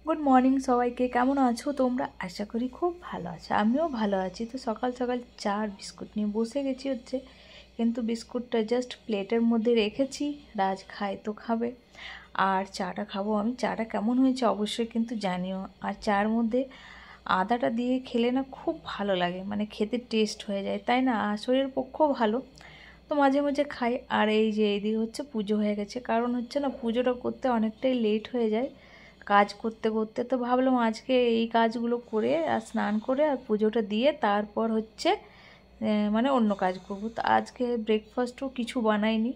Good morning সবাইকে। কেমন আছো তোমরা? আশা করি খুব ভালো আছো, আমিও ভালো আছি। তো সকাল সকাল চা আর বিস্কুট নিয়ে বসে গেছি হচ্ছে, কিন্তু বিস্কুটটা জাস্ট প্লেটের মধ্যে রেখেছি। রাজ খায় তো খাবে, আর চাটা খাবো আমি। চাটা কেমন হয়েছে অবশ্যই কিন্তু জানিও। আর চার মধ্যে আদাটা দিয়ে খেলে না খুব ভালো লাগে, মানে খেতে টেস্ট হয়ে যায়, তাই না? আর শরীরের পক্ষেও ভালো। তো মাঝে মাঝে খাই। আর এই যে এইদিকে হচ্ছে পুজো হয়ে গেছে, কারণ হচ্ছে না পুজোটা করতে অনেকটাই লেট হয়ে যায় কাজ করতে করতে। তো ভাবলাম আজকে এই কাজগুলো করে আর স্নান করে আর পুজোটা দিয়ে তারপর হচ্ছে মানে অন্য কাজ করব। তো আজকে ব্রেকফাস্টও কিছু বানাইনি।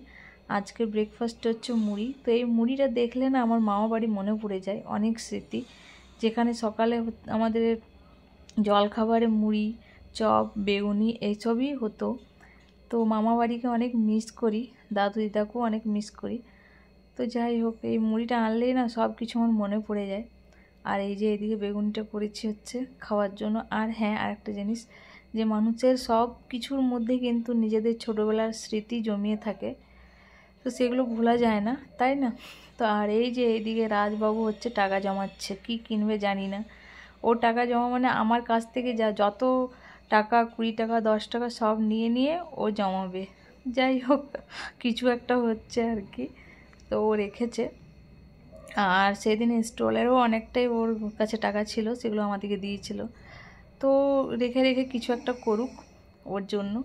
আজকে ব্রেকফাস্ট হচ্ছে মুড়ি। তো এই মুড়িটা দেখলে না আমার মামা বাড়ি মনে পড়ে যায়, অনেক স্মৃতি, যেখানে সকালে আমাদের জলখাবারে মুড়ি, চপ, বেগুনি এইসবই হতো। তো মামা বাড়িকে অনেক মিস করি, দাদু দিদাকেও অনেক মিস করি। তো যাই হোক, এই মুড়িটা আনলেই না সব কিছু আমার মনে পড়ে যায়। আর এই যে এদিকে বেগুনটা করেছি হচ্ছে খাওয়ার জন্য। আর হ্যাঁ, আরেকটা জিনিস, যে মানুষের সব কিছুর মধ্যে কিন্তু নিজেদের ছোটোবেলার স্মৃতি জমিয়ে থাকে, তো সেগুলো ভোলা যায় না, তাই না? তো আর এই যে এইদিকে রাজবাবু হচ্ছে টাকা জমাচ্ছে, কি কিনবে জানি না। ও টাকা জমা মানে আমার কাছ থেকে যত টাকা, 20 টাকা, 10 টাকা সব নিয়ে নিয়ে ও জমাবে। যাই হোক, কিছু একটা হচ্ছে আর কি। তো ও রেখেছে। আর সেদিন স্টলেরও অনেকটাই ওর কাছে টাকা ছিল, সেগুলো আমাদেরকে দিয়েছিল। তো রেখে রেখে কিছু একটা করুক ওর জন্য।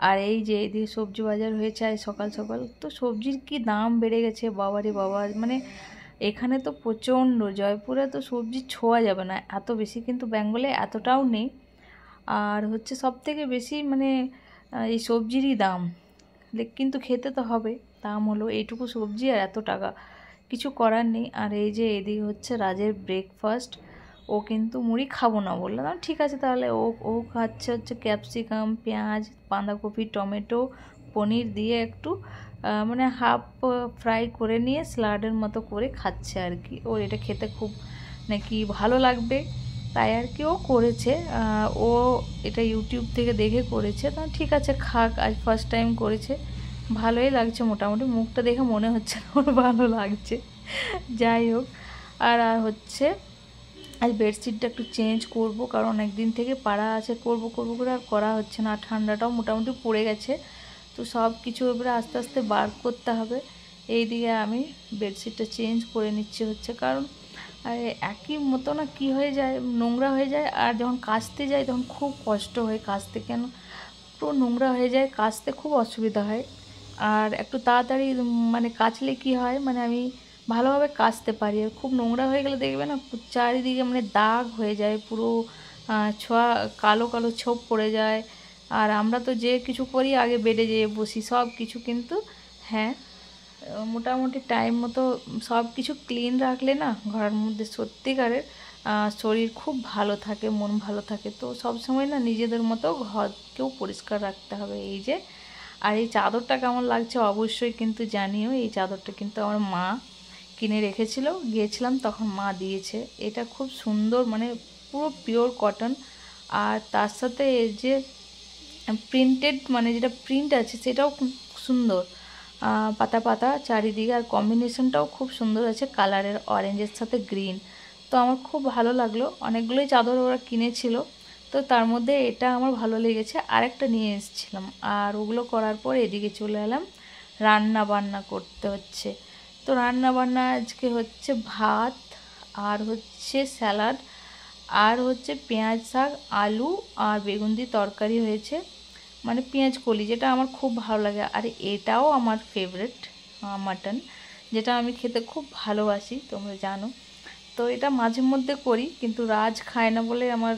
আর এই যে এদিকে সবজি বাজার হয়েছে আজ সকাল সকাল। তো সবজির কি দাম বেড়ে গেছে বাবারে বাবা, মানে এখানে তো প্রচণ্ড, জয়পুরে তো সবজি ছোঁয়া যাবে না, এত বেশি। কিন্তু বেঙ্গলে এতটাও নেই। আর হচ্ছে সব থেকে বেশি মানে এই সবজিরই দাম। কিন্তু খেতে তো হবে, দাম হলো এইটুকু সবজি আর এত টাকা, কিছু করার নেই। আর এই যে এদিকে হচ্ছে রাজের ব্রেকফাস্ট। ও কিন্তু মুড়ি খাবো না বললো, না ঠিক আছে তাহলে। ও খাচ্ছে হচ্ছে ক্যাপসিকাম, পেঁয়াজ, বাঁধাকপি, টমেটো, পনির দিয়ে একটু মানে হাফ ফ্রাই করে নিয়ে স্যালাডের মতো করে খাচ্ছে আর কি। ওর এটা খেতে খুব নাকি ভালো লাগবে, তাই আর কি ও করেছে। ও এটা ইউটিউব থেকে দেখে করেছে। তা ঠিক আছে, খাক, আজ ফার্স্ট টাইম করেছে, ভালোই লাগছে মোটামুটি। মুখটা দেখে মনে হচ্ছে না ওর ভালো লাগছে। যাই হোক, আর হচ্ছে আজ বেডশিটটা একটু চেঞ্জ করব, কারণ একদিন থেকে পাড়া আছে, করব করব করে আর করা হচ্ছে না। ঠান্ডাটাও মোটামুটি পড়ে গেছে, তো সব কিছু এবারে আস্তে আস্তে বার করতে হবে। এই দিকে আমি বেডশিটটা চেঞ্জ করে নিচ্ছি হচ্ছে, কারণ একই মতো না কি হয়ে যায়, নোংরা হয়ে যায়। আর যখন কাচতে যাই তখন খুব কষ্ট হয় কাচতে, কেন পুরো নোংরা হয়ে যায়, কাচতে খুব অসুবিধা হয়। আর একটু তাড়াতাড়ি মানে কাচলে কি হয়, মানে আমি ভালোভাবে কাচতে পারি। আর খুব নোংরা হয়ে গেলে দেখবে না চারিদিকে মানে দাগ হয়ে যায় পুরো, ছোঁয়া কালো কালো ছোপ পড়ে যায়। আর আমরা তো যে কিছু করি আগে বেডে যেয়ে বসি সব কিছু, কিন্তু হ্যাঁ, মোটামুটি টাইম মতো সব কিছু ক্লিন রাখলে না ঘরের মধ্যে সত্যিকারের শরীর খুব ভালো থাকে, মন ভালো থাকে। তো সব সময় না নিজেদের মতো ঘরকেও পরিষ্কার রাখতে হবে। এই যে, আর এই চাদরটা কেমন লাগছে অবশ্যই কিন্তু জানিও। এই চাদরটা কিন্তু আমার মা কিনে রেখেছিল, গিয়েছিলাম তখন মা দিয়েছে। এটা খুব সুন্দর, মানে পুরো পিওর কটন। আর তার সাথে এই যে প্রিন্টেড, মানে যেটা প্রিন্ট আছে সেটাও খুব সুন্দর, পাতা পাতা চারিদিকে। আর কম্বিনেশনটাও খুব সুন্দর আছে কালারের, অরেঞ্জের সাথে গ্রিন। তো আমার খুব ভালো লাগলো। অনেকগুলোই চাদর ওরা কিনেছিল, তো তার মধ্যে এটা আমার ভালো লেগেছে। আরেকটা নিয়ে এসেছিলাম। আর ওগুলো করার পর এদিকে চলে এলাম, রান্না বান্না করতে হচ্ছে। তো রান্না বান্না আজকে হচ্ছে ভাত, আর হচ্ছে স্যালাড, আর হচ্ছে পেঁয়াজ শাক, আলু আর বেগুন দিয়ে তরকারি হয়েছে, মানে পেঁয়াজ কলি, যেটা আমার খুব ভালো লাগে। আর এটাও আমার ফেভারিট মাটন, যেটা আমি খেতে খুব ভালোবাসি, তোমরা জানো। তো এটা মাঝে মধ্যে করি, কিন্তু রাজ খায় না বলে আমার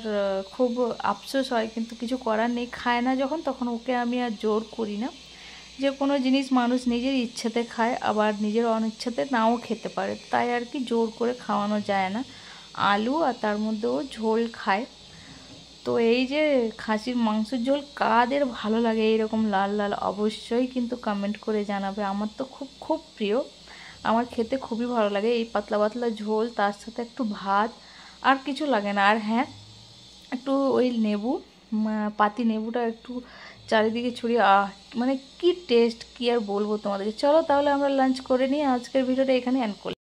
খুব আফসোস হয়, কিন্তু কিছু করার নেই। খায় না যখন, তখন ওকে আমি আর জোর করি না। যে কোনো জিনিস মানুষ নিজের ইচ্ছাতে খায়, আবার নিজের অনিচ্ছাতে নাও খেতে পারে, তাই আর কি জোর করে খাওয়ানো যায় না। আলু আর তার মধ্যেও ঝোল খায়। তো এই যে খাসির মাংসের ঝোল কাদের ভালো লাগে এইরকম লাল লাল, অবশ্যই কিন্তু কমেন্ট করে জানাবে। আমার তো খুব খুব প্রিয়, আমার খেতে খুবই ভালো লাগে এই পাতলা পাতলা ঝোল, তার সাথে একটু ভাত, আর কিছু লাগে না। আর হ্যাঁ, একটু ওই লেবু, পাতি লেবুটা একটু চারিদিকে ছড়িয়ে, মানে কি টেস্ট, কি আর বলবো তোমাদেরকে। চলো তাহলে আমরা লাঞ্চ করে নিই, আজকের ভিডিওটা এখানে এন্ড করলাম।